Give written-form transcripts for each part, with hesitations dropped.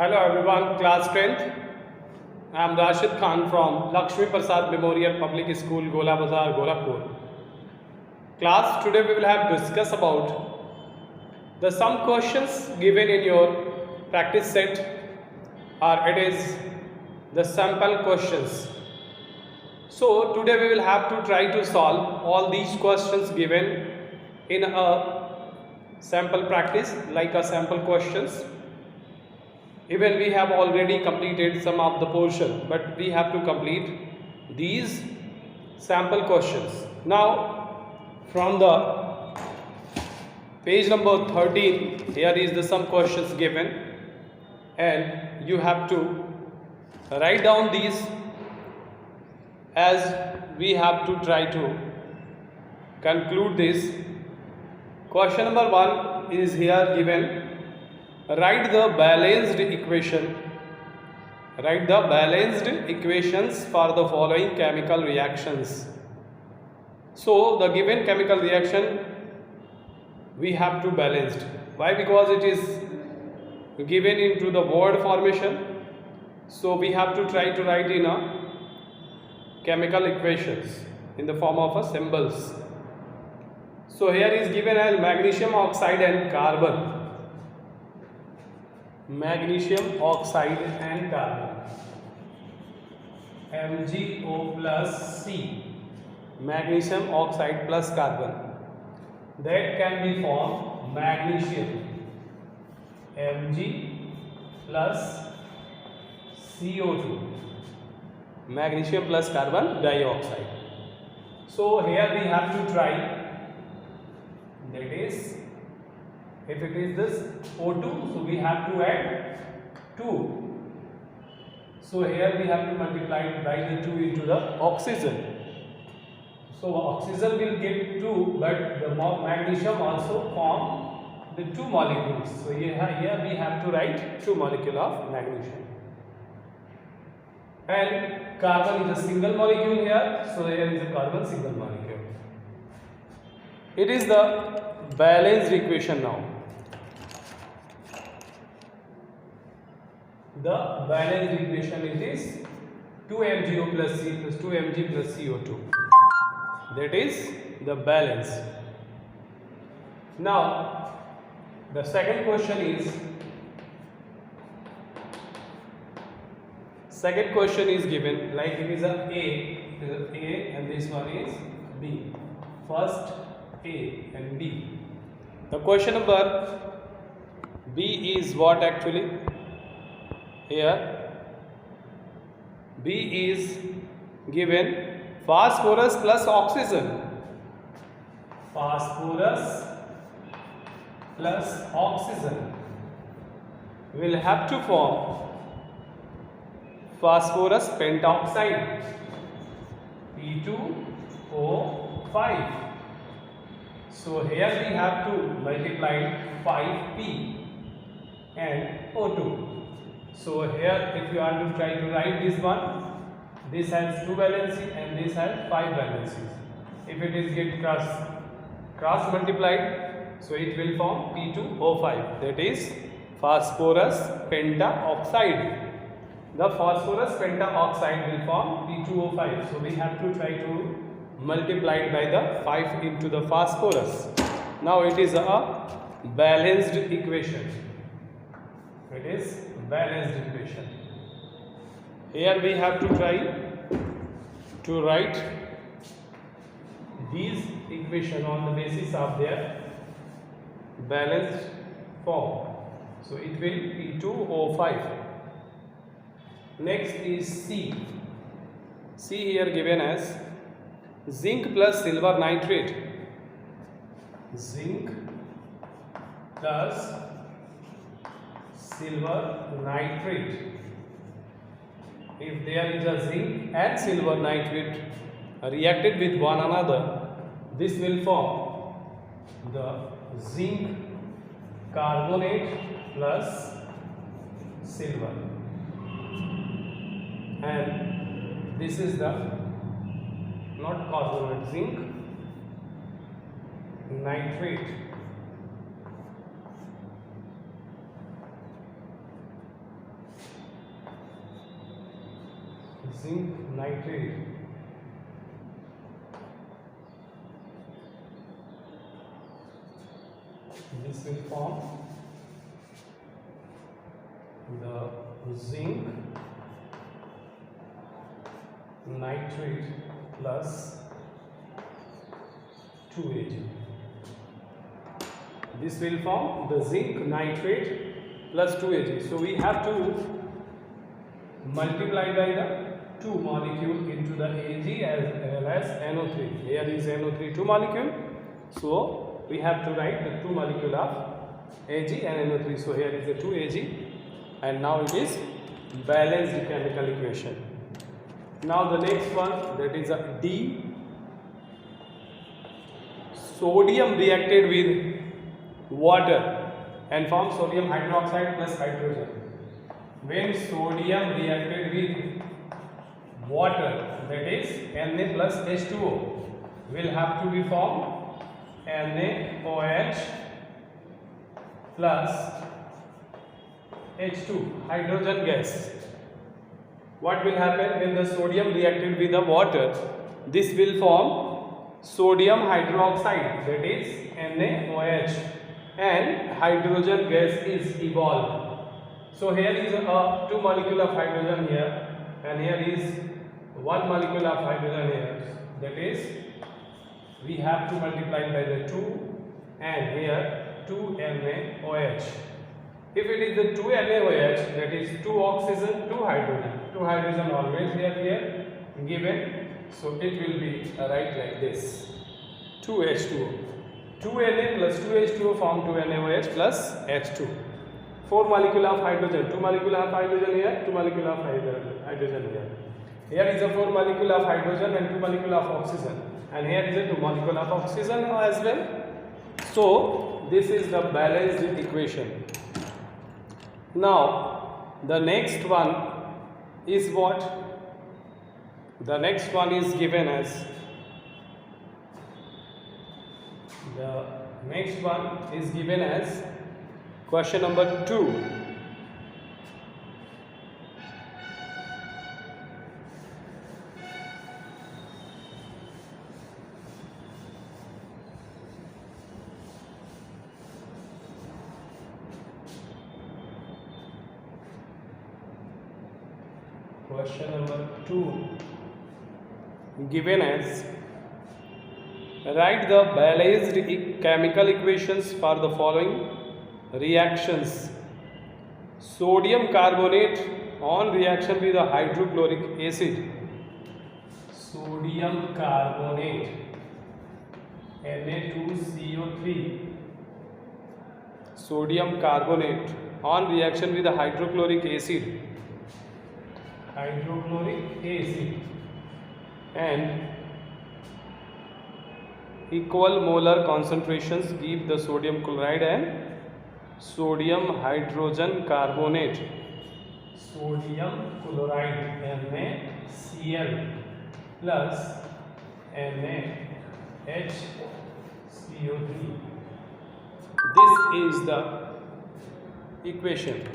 Hello everyone, class 10th. I am Rashid Khan from Lakshmi Prasad Memorial Public School, Gola Bazar, Gorakhpur. Class, today we will have discuss about the some questions given in your practice set, or it is the sample questions. So today we will have to try to solve all these questions given in a sample practice, like a sample questions. Even we have already completed some of the portion, but we have to complete these sample questions. Now, from the page number 13, here is the some questions given, and you have to write down these as we have to try to conclude this. Question number 1 is here given. Write the balanced equation. Write the balanced equations for the following chemical reactions. So the given chemical reaction we have to balanced. Why? Because it is given into the word formation. So we have to try to write in a chemical equations in the form of a symbols. So here is given as magnesium oxide and carbon. Magnesium oxide and carbon, MgO plus C, magnesium oxide plus carbon, that can be formed magnesium Mg plus CO2, magnesium plus carbon dioxide. So here we have to try, that is, if it is this O2, so we have to add 2. So here we have to multiply by the 2 into the oxygen. So oxygen will give 2, but the magnesium also form the 2 molecules. So here we have to write 2 molecule of magnesium. And carbon is a single molecule here, so here is a carbon single molecule. It is the balanced equation now. The balanced equation it is 2MgO plus C plus 2Mg plus CO2. That is the balance. Now, the second question is given, like it is A and this one is B. First A and B. The question number B is what actually? Here B is given phosphorus plus oxygen. Phosphorus plus oxygen will have to form phosphorus pentoxide, P2O5. So here we have to multiply 5P and O2. So here if you are to try to write this one, this has 2 valency and this has 5 valencies. If it is get cross multiplied, so it will form P2O5, that is phosphorus pentaoxide. The phosphorus pentaoxide will form P2O5. So we have to try to multiply it by the 5 into the phosphorus. Now it is a balanced equation. It is balanced equation. Here we have to try to write these equation on the basis of their balanced form. So it will P2O5. Next is C. C here given as zinc plus silver nitrate. Zinc plus silver nitrate. If there is a zinc and silver nitrate reacted with one another, this will form the zinc carbonate plus silver, and this is the not carbonate, zinc nitrate. zinc nitrate this will form the zinc nitrate plus 2Ag. This will form the zinc nitrate plus 2Ag. So we have to multiply by the 2 molecule into the Ag as well as NO3. Here is NO3 2 molecule. So we have to write the 2 molecule of Ag and NO3. So here is the 2Ag and now it is balanced chemical equation. Now the next one, that is a D. Sodium reacted with water and formed sodium hydroxide plus hydrogen. When sodium reacted with water, that is Na plus H2O, will have to be formed NaOH plus H2, hydrogen gas. What will happen when the sodium reacted with the water? This will form sodium hydroxide, that is NaOH, and hydrogen gas is evolved. So here is a 2 molecule of hydrogen here, and here is 1 molecule of hydrogen here. That is, we have to multiply by the 2 and here 2 NaOH. If it is the 2 NaOH, that is 2 oxygen, 2 hydrogen. 2 hydrogen always here given. So it will be right like this. 2H2O. 2Na plus 2H2O form 2 NaOH plus H2. 4 molecule of hydrogen. 2 molecule of hydrogen here, 2 molecule of hydrogen here. Here is a 4 molecule of hydrogen and 2 molecule of oxygen. And here is a 2 molecule of oxygen as well. So this is the balanced equation. Now the next one is what? The next one is given as question number 2. Question number 2 given as write the balanced chemical equations for the following reactions. Sodium carbonate on reaction with a hydrochloric acid. Sodium carbonate Na2CO3. Sodium carbonate on reaction with a hydrochloric acid. And equal molar concentrations give the sodium chloride and sodium hydrogen carbonate. Sodium chloride NaCl plus NaHCO3. This is the equation,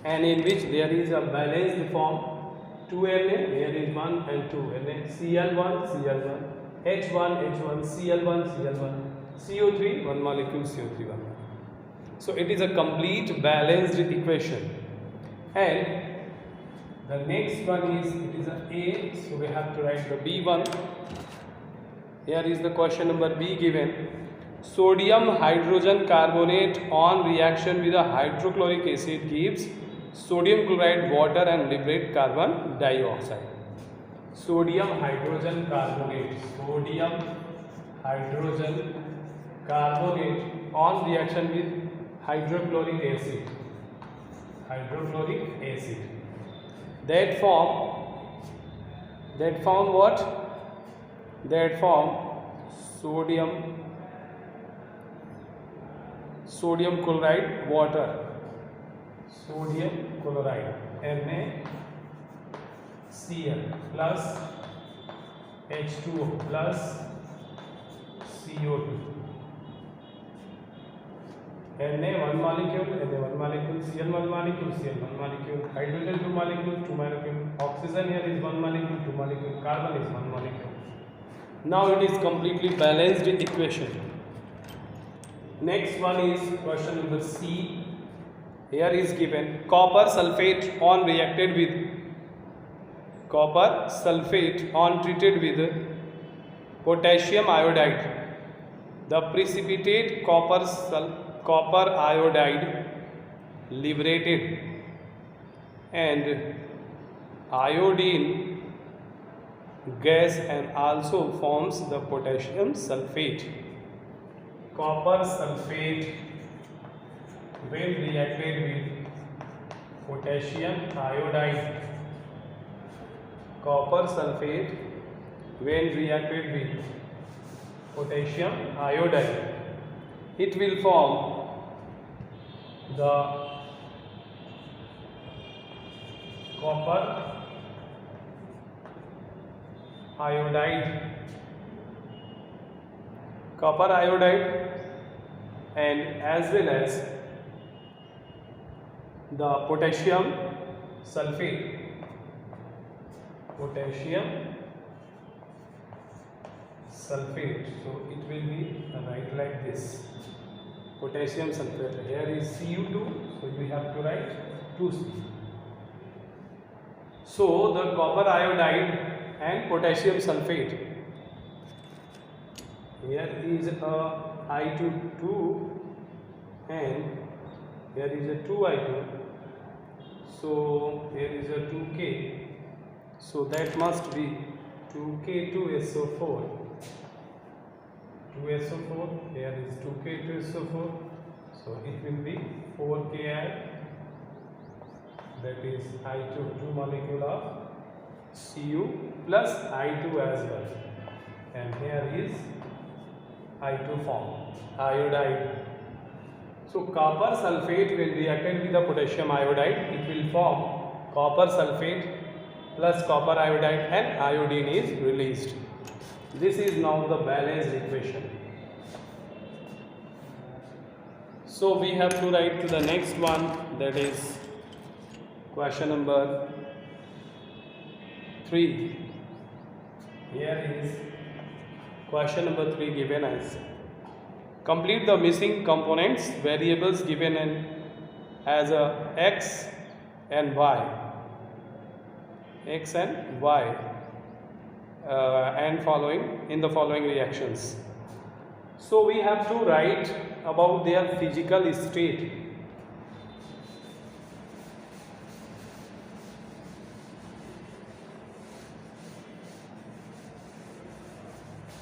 and in which there is a balanced form. 2Na, here is 1 and 2 NaCl1, Cl1, H1, Cl1, CO3, 1 molecule, CO3, 1 molecule. So it is a complete balanced equation. And the next one is, it is a A, so we have to write the B1. Here is the question number B given. Sodium hydrogen carbonate on reaction with a hydrochloric acid gives sodium chloride, water and liberate carbon dioxide. Sodium hydrogen carbonate on reaction with hydrochloric acid. That form what? That form sodium chloride, water. Sodium chloride NaCl plus H2O plus CO2. Na one molecule, Na one molecule, Cl one molecule, Cl one molecule, hydrogen two molecule, oxygen here is one molecule, two molecule, carbon is one molecule. Now it is completely balanced equation. Next one is question number C. Here is given copper sulfate on reacted with copper sulfate on treated with potassium iodide. The precipitate copper iodide liberated and iodine gas and also forms the potassium sulfate. Copper sulfate when reacted with potassium iodide. Copper sulfate when reacted with potassium iodide, it will form the copper iodide and as well as the potassium sulfate. So it will be write like this. Potassium sulfate. Here is Cu2, so you have to write 2C. So the copper iodide and potassium sulfate. Here is a I2 and here is a 2I2. So here is a 2K. So that must be 2K2SO4. 2SO4. Here is 2K2SO4. So it will be 4Ki. That is I2, 2 molecule of Cu plus I2 as well. And here is I2 form, iodide. So copper sulfate when reacted with the potassium iodide, it will form copper sulfate plus copper iodide and iodine is released. This is now the balanced equation. So we have to write to the next one, that is question number 3. Here is question number 3 given as complete the missing components variables given as a x and y and following in the following reactions. So we have to write about their physical state.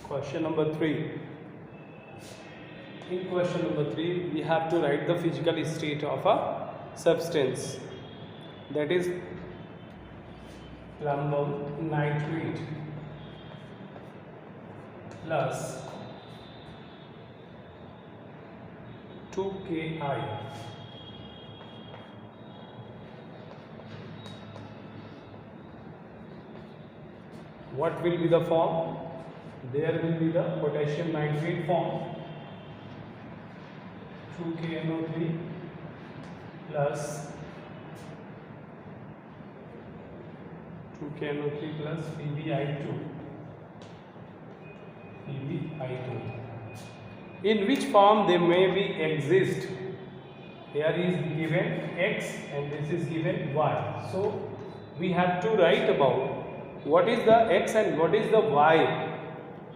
Question number 3. In question number 3, we have to write the physical state of a substance, that is plumber's nitrate plus 2Ki. What will be the form? There will be the potassium nitrate form, 2KNO3 plus 2KNO3 plus PbI2. In which form they may be exist? Here is given x and this is given y. So we have to write about what is the x and what is the y.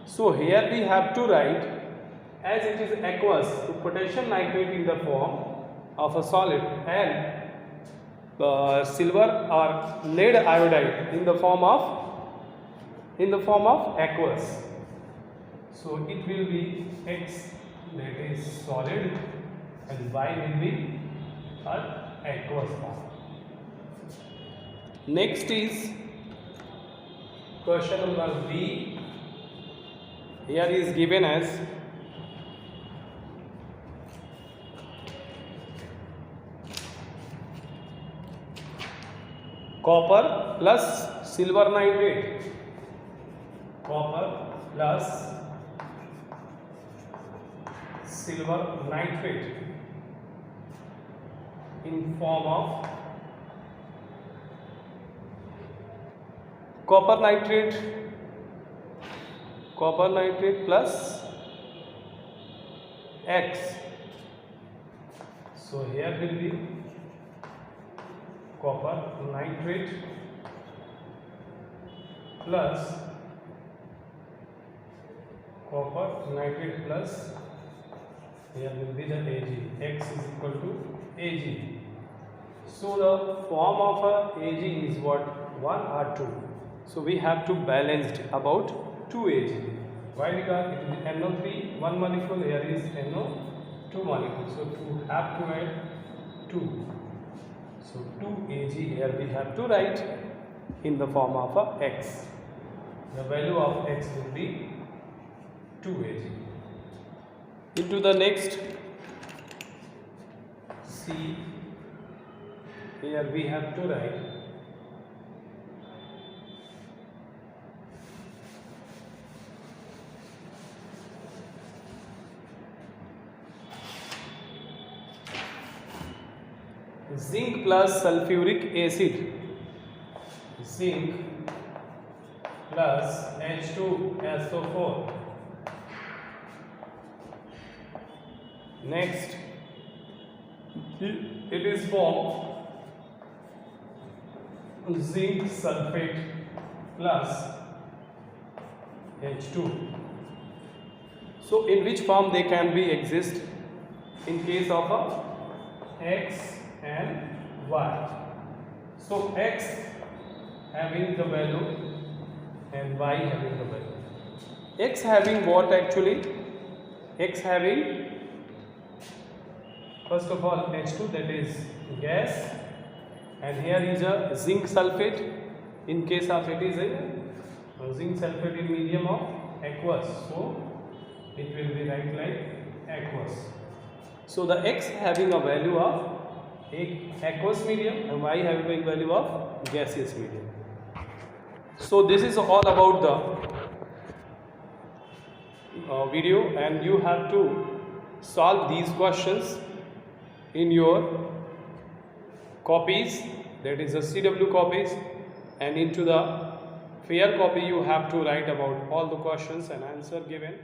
So here we have to write, as it is aqueous, so potassium nitrate in the form of a solid and silver or lead iodide in the form of aqueous. So it will be x, that is solid, and y will be an aqueous form. Next is question number B. Here is given as copper plus silver nitrate. Copper plus silver nitrate in form of copper nitrate plus X. So here will be copper nitrate plus here will be the Ag. X is equal to Ag. So the form of a Ag is what? 1 or 2. So we have to balance it about 2 Ag. Why? Because it is NO3 one molecule, here is NO2 molecule. So to have to add 2. So 2 Ag here we have to write in the form of a X. The value of X will be 2 Ag. Into the next, C, here we have to write zinc plus sulfuric acid, zinc plus H2SO4. Next, it is formed zinc sulfate plus H2. So in which form they can be exist? In case of a X and Y. So X having the value and Y having the value. X having what actually? X having first of all H2, that is gas, and here is a zinc sulfate. In case of it is a zinc sulfate in medium of aqueous, so it will be write like aqueous. So the X having a value of aqueous medium and Y having a value of gaseous medium. So this is all about the video, and you have to solve these questions in your copies, that is the CW copies, and into the fair copy you have to write about all the questions and answer given.